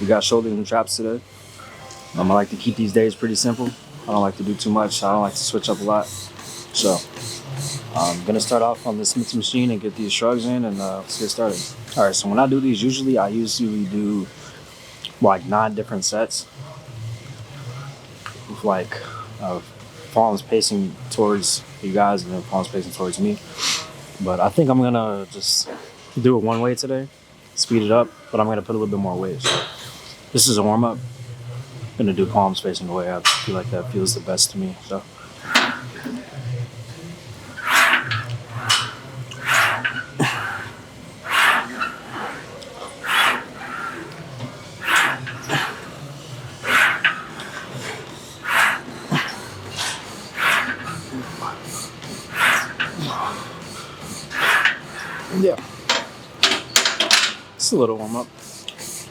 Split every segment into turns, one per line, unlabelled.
We got shoulders and traps today. I like to keep these days pretty simple. I don't like to do too much. I don't like to switch up a lot. So I'm gonna start off on the Smith machine and get these shrugs in, and let's get started. All right, so when I do these, I usually do like 9 different sets with like palms facing towards you guys and then palms facing towards me. But I think I'm gonna just do it one way today, speed it up, but I'm gonna put a little bit more weight. So this is a warm up. I'm gonna do palms facing away. I feel like that feels the best to me. So. Yeah, it's a little warm up.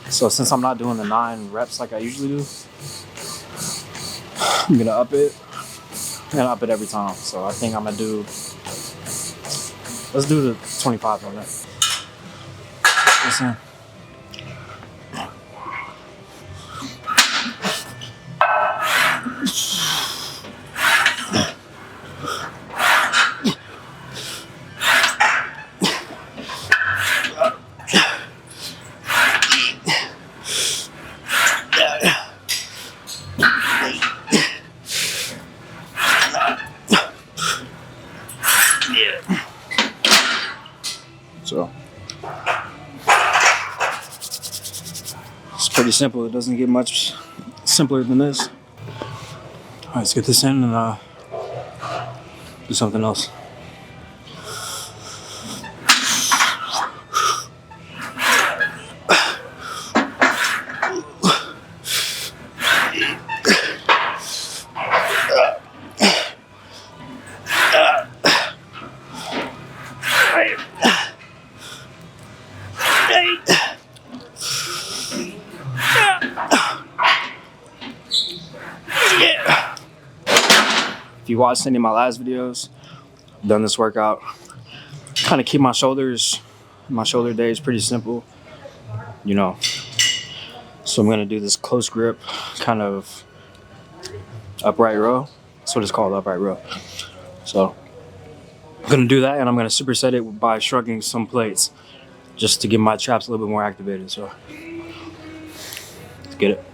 So since I'm not doing the 9 reps like I usually do, I'm gonna up it and up it every time. So I think I'm gonna do, let's do the 25 on that. Listen. So it's pretty simple. It doesn't get much simpler than this. All right, let's get this in and do something else. If you watched any of my last videos, I've done this workout. Kind of keep my shoulder days pretty simple, you know. So I'm gonna do this close grip, kind of upright row. That's what it's called, upright row. So I'm gonna do that, and I'm gonna superset it by shrugging some plates, just to get my traps a little bit more activated. So let's get it.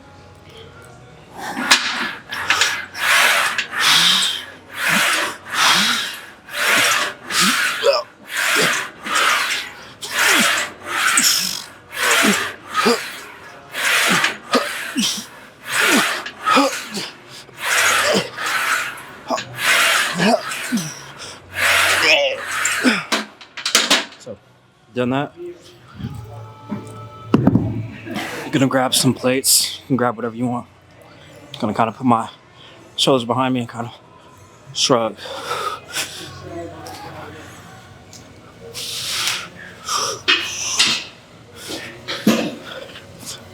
So, done that. I'm gonna grab some plates. You can grab whatever you want. I'm gonna kind of put my shoulders behind me and kind of shrug.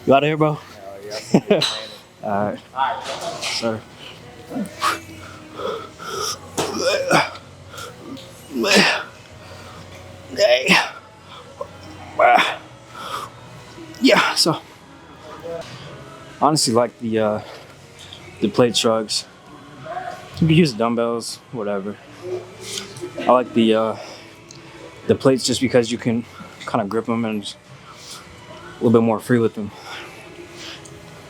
You out of here, bro? Yeah. All right. Sir. Yeah, so honestly like the plate shrugs. You can use dumbbells, whatever. I like the plates just because you can kind of grip them and a little bit more free with them.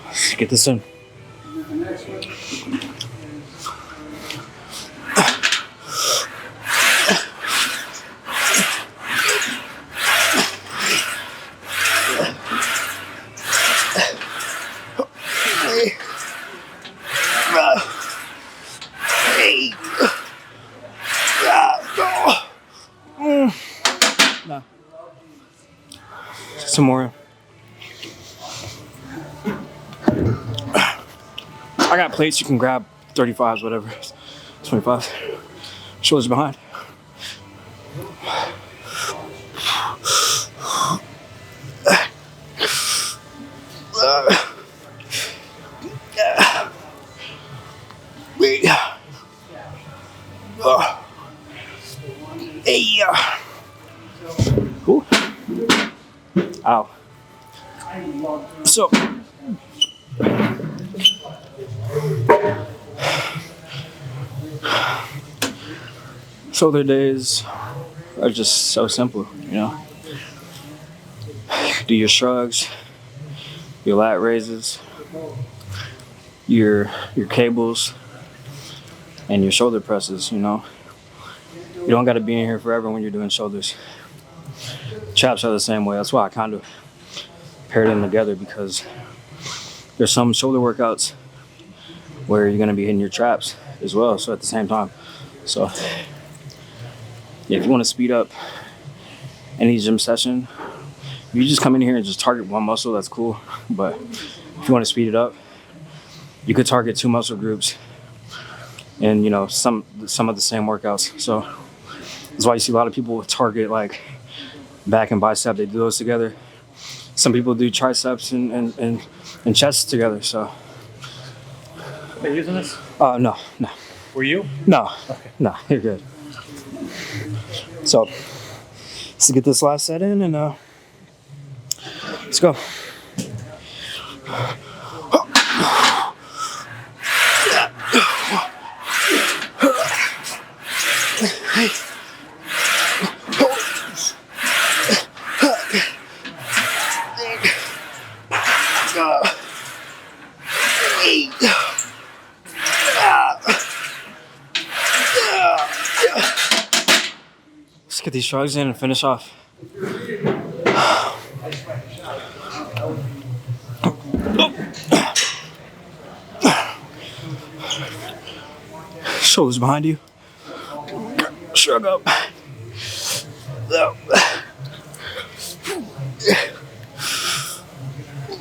Let's get this in. No. Some more. I got plates you can grab, 35s, whatever. 25. Shoulders behind. Ooh. Ow. So shoulder days are just so simple, you know. Do your shrugs, your lat raises, your cables, and your shoulder presses, you know. You don't got to be in here forever when you're doing shoulders. Traps are the same way. That's why I kind of paired them together, because there's some shoulder workouts where you're going to be hitting your traps as well, so at the same time. So yeah, if you want to speed up any gym session, you just come in here and just target one muscle, that's cool. But if you want to speed it up, you could target 2 muscle groups and, you know, some of the same workouts. So that's why you see a lot of people target like back and bicep. They do those together. Some people do triceps and chest together. So
Are you using this?
no.
Were you?
No.
Okay.
No, you're good. So let's get this last set in and let's go. Let's get these shrugs in and finish off. Shoulders behind you. Shrug up. Up.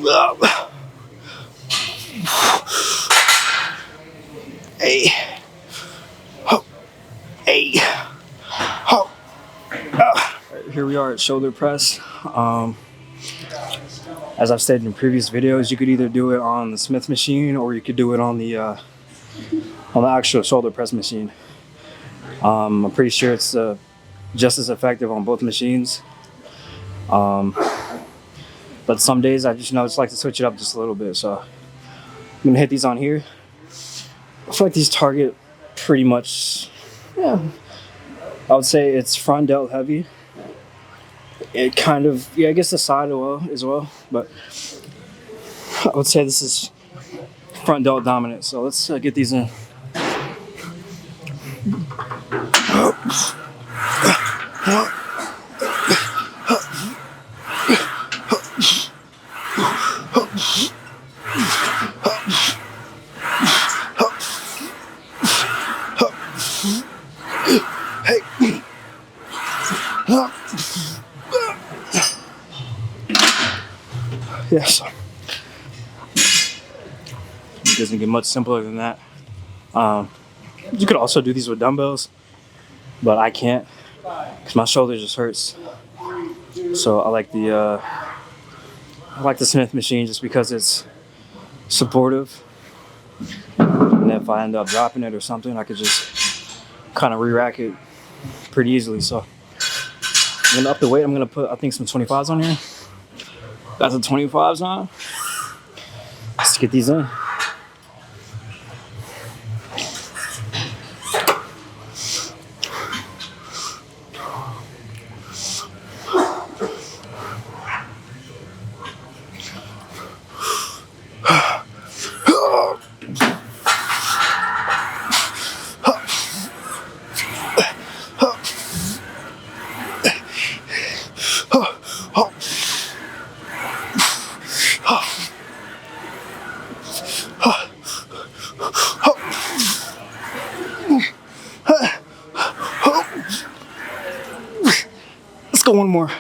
Up. Hey. Ho. Hey. Ho. Here we are at shoulder press. As I've stated in previous videos, you could either do it on the Smith machine or you could do it on the actual shoulder press machine. I'm pretty sure it's just as effective on both machines. But some days I just like to switch it up just a little bit. So I'm gonna hit these on here. I feel like these target pretty much, yeah, I would say it's front delt heavy. It kind of, yeah, I guess the side as well, but I would say this is front delt dominant. So let's get these in. Yeah, so it doesn't get much simpler than that. You could also do these with dumbbells, but I can't because my shoulder just hurts. So I like the Smith machine just because it's supportive, and if I end up dropping it or something, I could just kind of re-rack it pretty easily. So I'm gonna up the weight. I'm gonna put, I think, some 25s on here. Got the 25s on. Let's get these in. Let's go one more.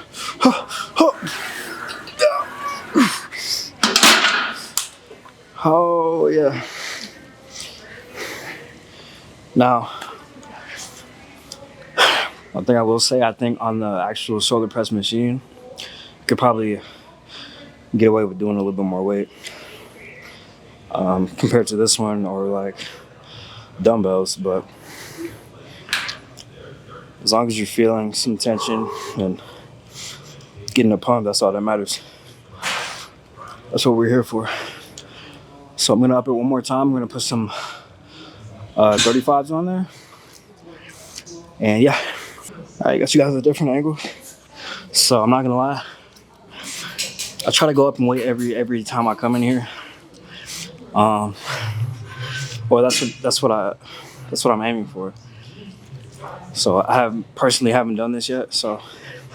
Oh, yeah. Now, one thing I will say, I think on the actual shoulder press machine, you could probably get away with doing a little bit more weight compared to this one or like dumbbells, but as long as you're feeling some tension and getting a pump, that's all that matters. That's what we're here for. So I'm gonna up it one more time. I'm gonna put some 35s on there. And yeah, I got you guys a different angle. So I'm not gonna lie, I try to go up and weight every time I come in here. Well, that's what I'm aiming for. So I personally haven't done this yet. So,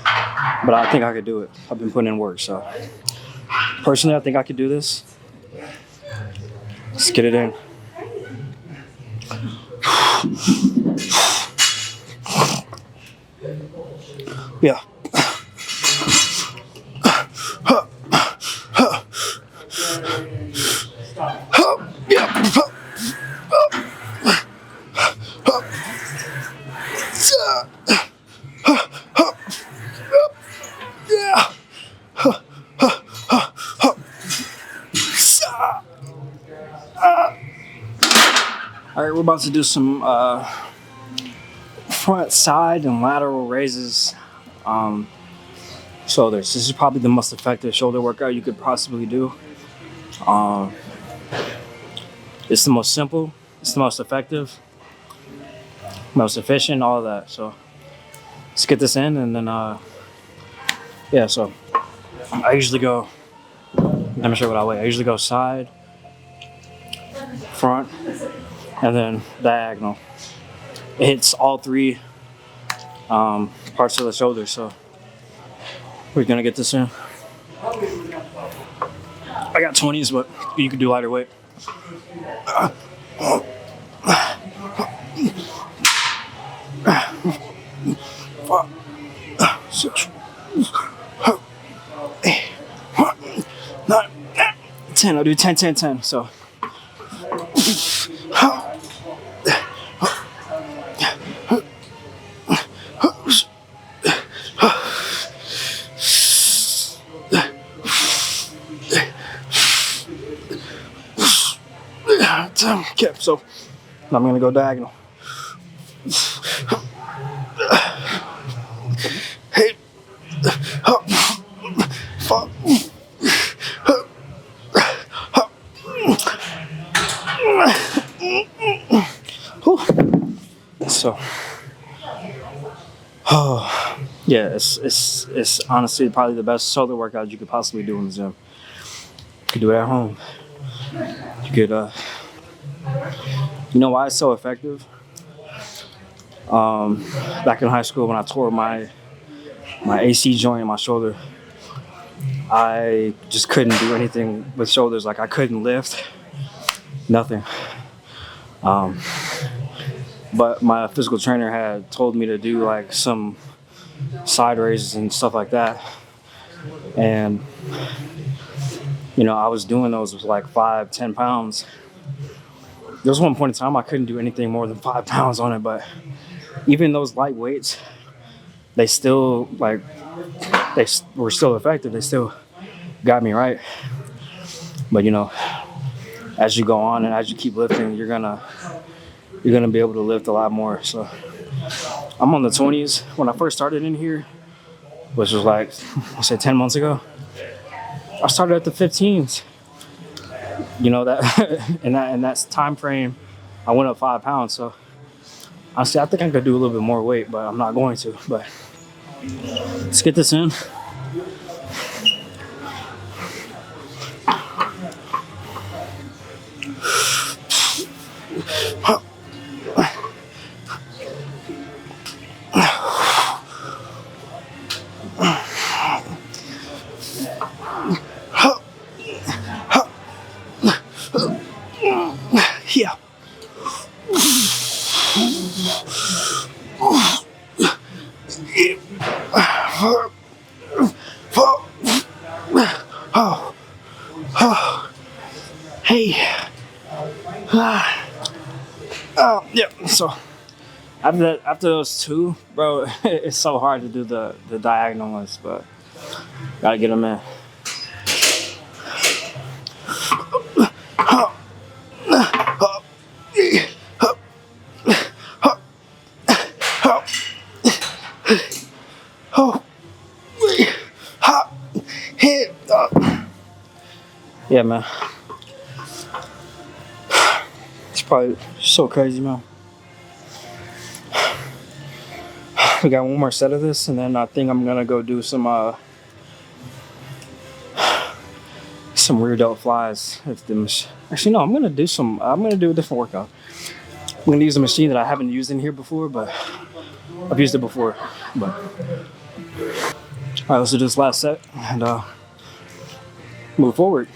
but I think I could do it. I've been putting in work. So personally, I think I could do this. Let's get it in. Yeah. All right, we're about to do some front, side, and lateral raises. Shoulders. This is probably the most effective shoulder workout you could possibly do. It's the most simple. It's the most effective, most efficient, all of that. So let's get this in, and then yeah. So I usually go. Let me show you what I weigh. I usually go side, front, and then diagonal. It hits all three parts of the shoulder. So we're gonna get this in. I got 20s, but you can do lighter weight. 5, 6, 8, 9, 10. I'll do 10, 10, 10. So. Okay, so I'm gonna go diagonal. Hey, so, yeah, it's honestly probably the best shoulder workout you could possibly do in the gym. You could do it at home. You could, you know why it's so effective? Back in high school when I tore my AC joint in my shoulder, I just couldn't do anything with shoulders. Like I couldn't lift, nothing. But my physical trainer had told me to do like some side raises and stuff like that. And, you know, I was doing those with like 5, 10 pounds. There was one point in time I couldn't do anything more than 5 pounds on it, but even those light weights, they still they were still effective. They still got me right. But you know, as you go on and as you keep lifting, you're gonna be able to lift a lot more. So I'm on the 20s. When I first started in here, which was like I said 10 months ago, I started at the 15s. You know that in that time frame, I went up 5 pounds. So honestly, I think I could do a little bit more weight, but I'm not going to. But let's get this in. Yeah. Hey. Yeah. So after those two, bro, it's so hard to do the diagonal ones, but gotta get them in. Yeah, man. It's probably so crazy, man. We got one more set of this, and then I think I'm gonna go do some rear delt flies. Actually, no, I'm gonna do a different workout. I'm gonna use a machine that I haven't used in here before, but I've used it before. But all right, let's do this last set and move forward.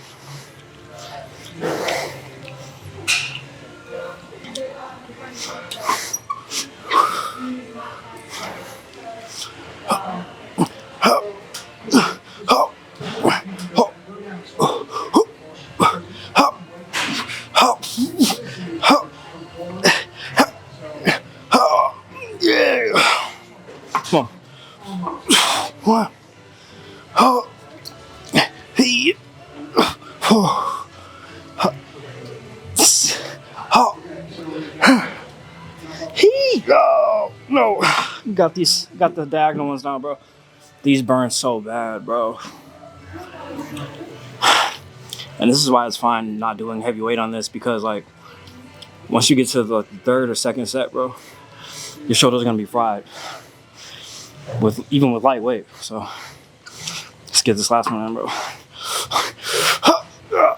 Come on. One. Oh. He. Oh. Oh. He. Oh. No. Got the diagonal ones now, bro. These burn so bad, bro. And this is why it's fine not doing heavy weight on this, because like once you get to the third or second set, bro, your shoulders are gonna be fried. Even with lightweight. So let's get this last one in, bro. So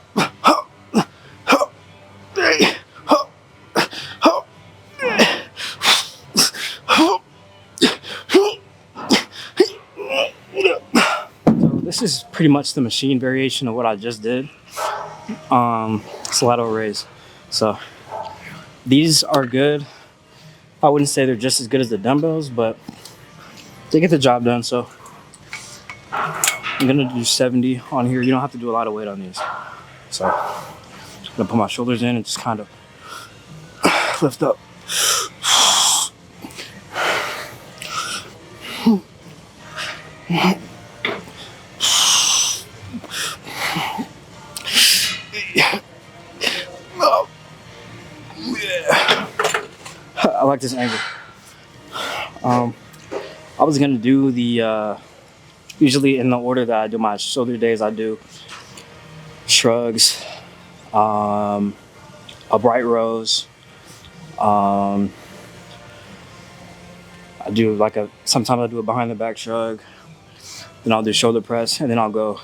this is pretty much the machine variation of what I just did. It's a lateral raise. So these are good. I wouldn't say they're just as good as the dumbbells, but they get the job done. So I'm gonna do 70 on here. You don't have to do a lot of weight on these. So I'm gonna put my shoulders in and just kind of lift up. I like this angle. I was gonna do the usually in the order that I do my shoulder days. I do shrugs, upright rows. I do sometimes I do a behind the back shrug. Then I'll do shoulder press, and then I'll go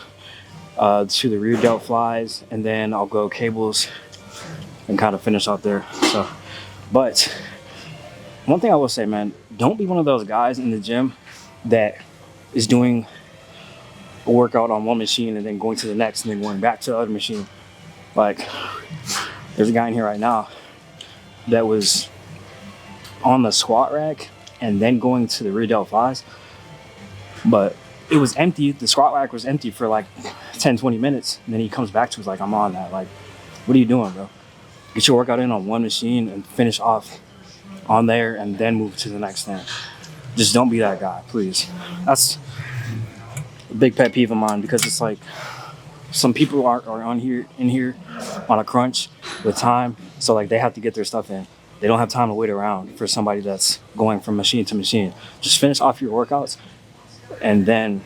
to the rear delt flies, and then I'll go cables and kind of finish out there. So, but one thing I will say, man, don't be one of those guys in the gym that is doing a workout on one machine and then going to the next and then going back to the other machine. Like, there's a guy in here right now that was on the squat rack and then going to the rear delt flies, but it was empty. The squat rack was empty for like 10-20 minutes, and then he comes back to us like, I'm on that. Like, what are you doing, bro? Get your workout in on one machine and finish off on there and then move to the next thing. Just don't be that guy, please. That's a big pet peeve of mine, because it's like some people are in here on a crunch with time, so like they have to get their stuff in. They don't have time to wait around for somebody that's going from machine to machine. Just finish off your workouts and then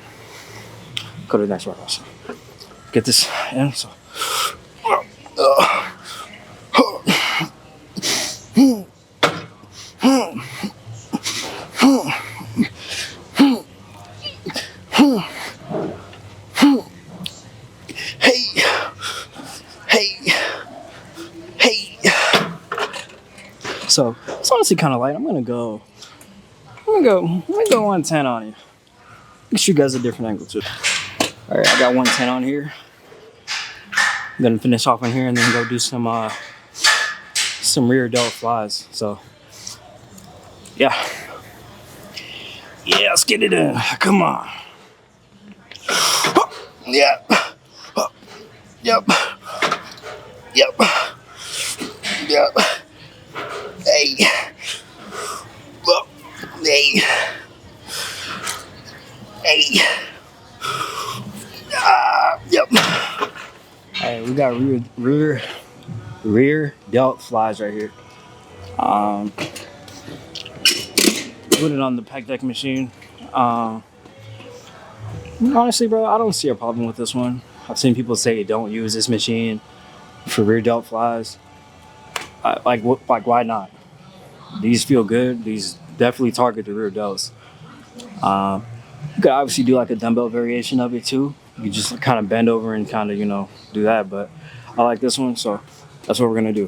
go to the next workout. So get this in. So So it's honestly kind of light. I'm gonna go 110 on you. Make sure you guys a different angle too. All right, I got 110 on here. I'm gonna finish off on here and then go do some rear delt flies. So yeah, let's get it in. Come on. Yeah. Yep. Hey. Yep. Alright, we got rear delt flies right here. Put it on the pec deck machine. Honestly, bro, I don't see a problem with this one. I've seen people say don't use this machine for rear delt flies. Like why not? These feel good. These definitely target the rear delts. You could obviously do like a dumbbell variation of it too. You just kind of bend over and kind of, do that. But I like this one, so that's what we're gonna do.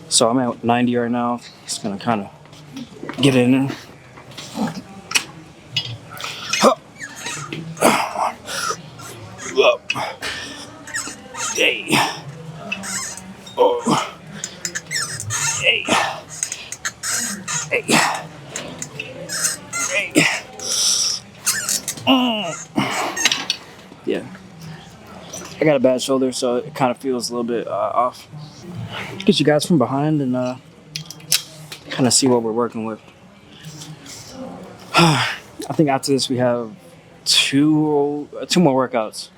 So I'm at 90 right now. Just gonna kind of get in there. Up. Hey. Oh. Hey. Hey. Hey. Yeah. I got a bad shoulder, so it kind of feels a little bit off. Get you guys from behind and kind of see what we're working with. I think after this we have two more workouts.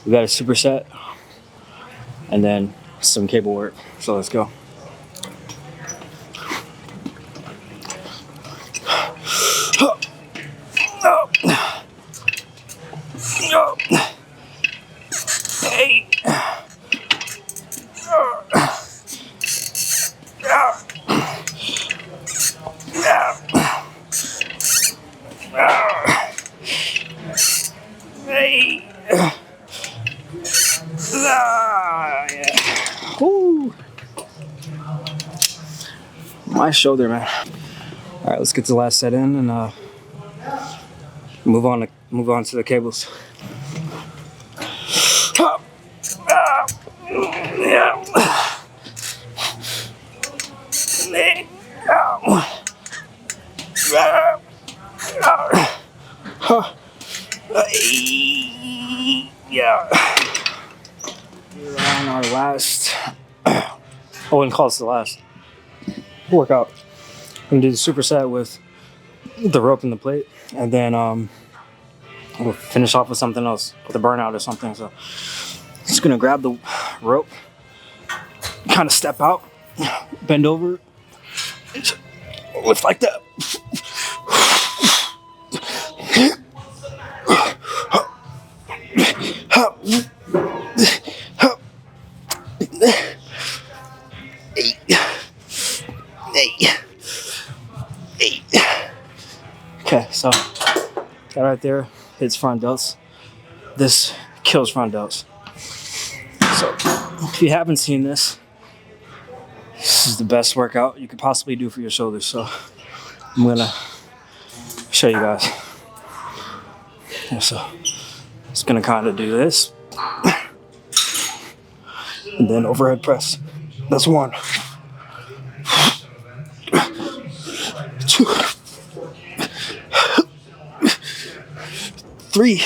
We got a superset and then some cable work. So let's go. Hey. Hey. Yeah. Woo. My shoulder, man. All right, let's get the last set in and move on to the cables. Yeah. Yeah. We're on our last. I wouldn't call this the last workout. I'm gonna do the superset with the rope and the plate, and then we'll finish off with something else, with a burnout or something. So, just gonna grab the rope, kind of step out, bend over, lift like that. Okay, so that right there hits front delts. This kills front delts. So if you haven't seen this is the best workout you could possibly do for your shoulders. So I'm gonna show you guys. Yeah, so it's gonna kind of do this, and then overhead press. That's 1, 2, 3,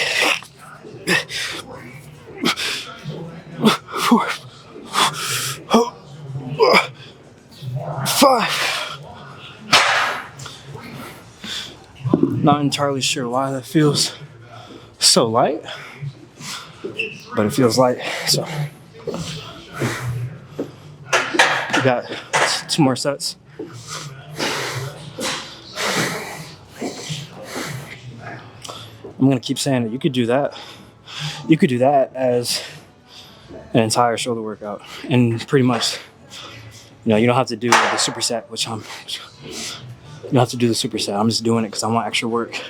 4, 5. Not entirely sure why that feels so light, but it feels light. So we got 2 more sets. I'm gonna keep saying it. You could do that. You could do that as an entire shoulder workout, and pretty much, you don't have to do the superset, you don't have to do the superset. I'm just doing it because I want extra work.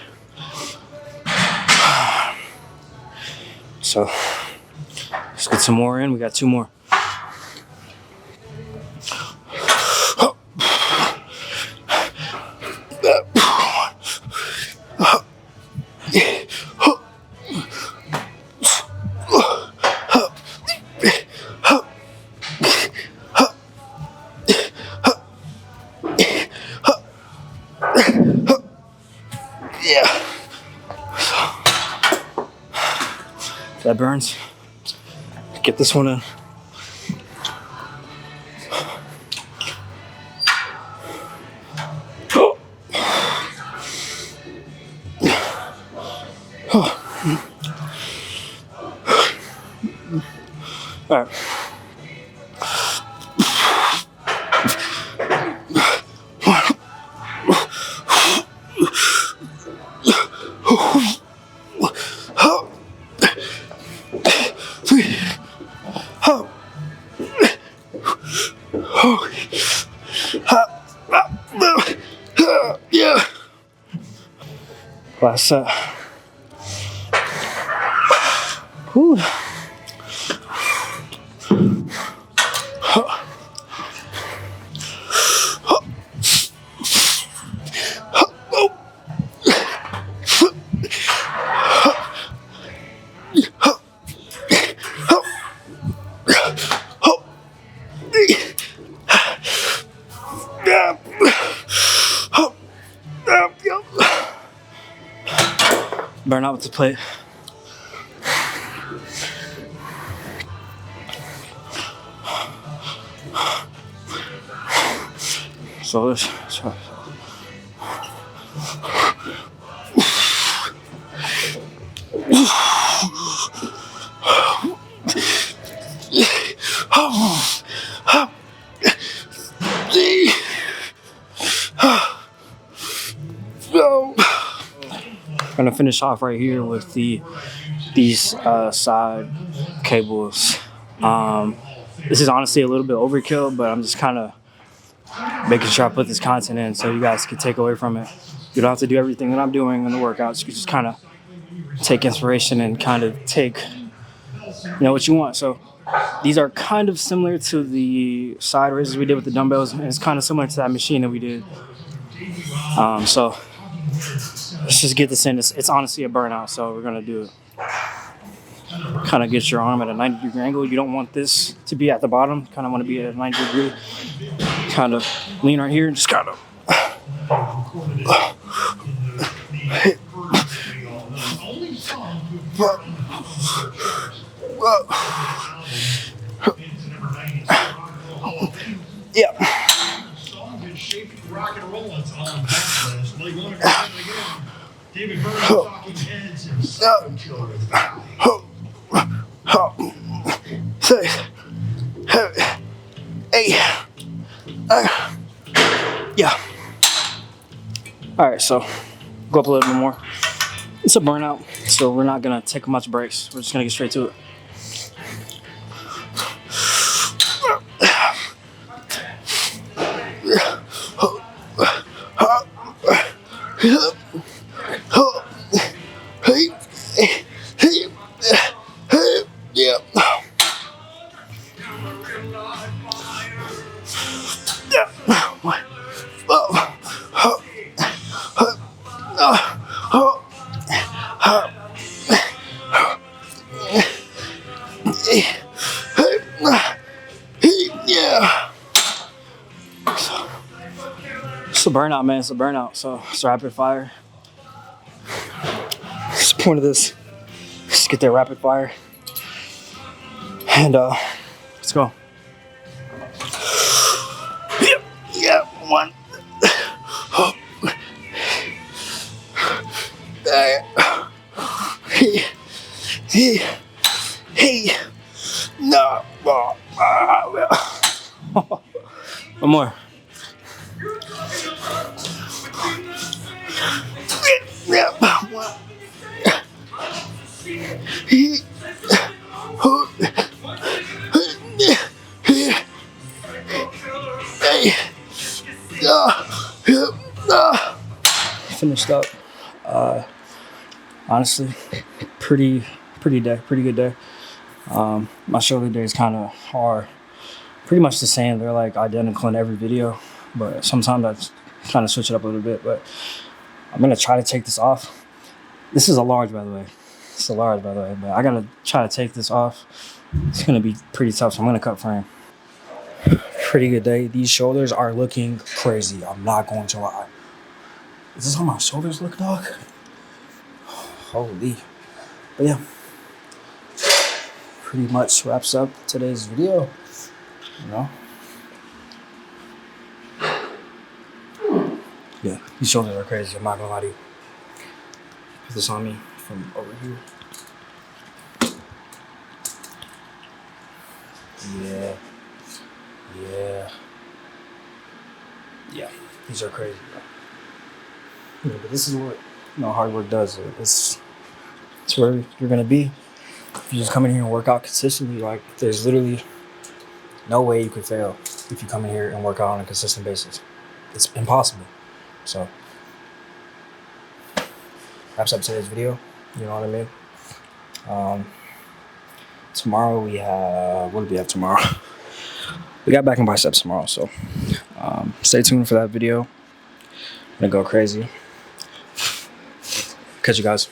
So let's get some more in. We got 2 more. Yeah. That burns. Get this one in. All right. Yeah. Last set. Whew. Burn out with the plate. So this. I'm gonna finish off right here with these side cables. This is honestly a little bit overkill, but I'm just kind of making sure I put this content in so you guys can take away from it. You don't have to do everything that I'm doing in the workouts. You can just kind of take inspiration and kind of take, what you want. So these are kind of similar to the side raises we did with the dumbbells, and it's kind of similar to that machine that we did. So let's just get this in. It's honestly a burnout, so we're gonna do it. Kind of get your arm at a 90-degree angle. You don't want this to be at the bottom. Kind of want to be at a 90 degree. Kind of lean right here and just kind of. Yeah. David Burns talking heads and seven children. 6, 7, 8. Yeah. All right, so go up a little bit more. It's a burnout, so we're not gonna take much breaks. We're just gonna get straight to it. It's a burnout, man. It's a burnout. So it's rapid fire. What's the point of this? Just get that rapid fire. And let's go. Yeah, one. Hey. No. One more. Finished up. Honestly, pretty good day. My shoulder days kind of are pretty much the same. They're like identical in every video, but sometimes I kind of switch it up a little bit. But I'm gonna try to take this off. This is a large, by the way. It's a large, by the way, but I gotta try to take this off. It's gonna be pretty tough, so I'm gonna cut frame. Pretty good day. These shoulders are looking crazy. I'm not going to lie. Is this how my shoulders look, dog? Holy. But yeah, pretty much wraps up today's video. Yeah, these shoulders are crazy. I'm not gonna lie to you. Put this on me from over here. Yeah, these are crazy, bro. Yeah, but this is what hard work does. It's where you're gonna be. If you just come in here and work out consistently, like there's literally no way you could fail. if you come in here and work out on a consistent basis. It's impossible. So wraps up today's video. You know what I mean? Tomorrow we have, what do we have tomorrow? We got back and biceps tomorrow, so stay tuned for that video. I'm gonna go crazy. Catch you guys.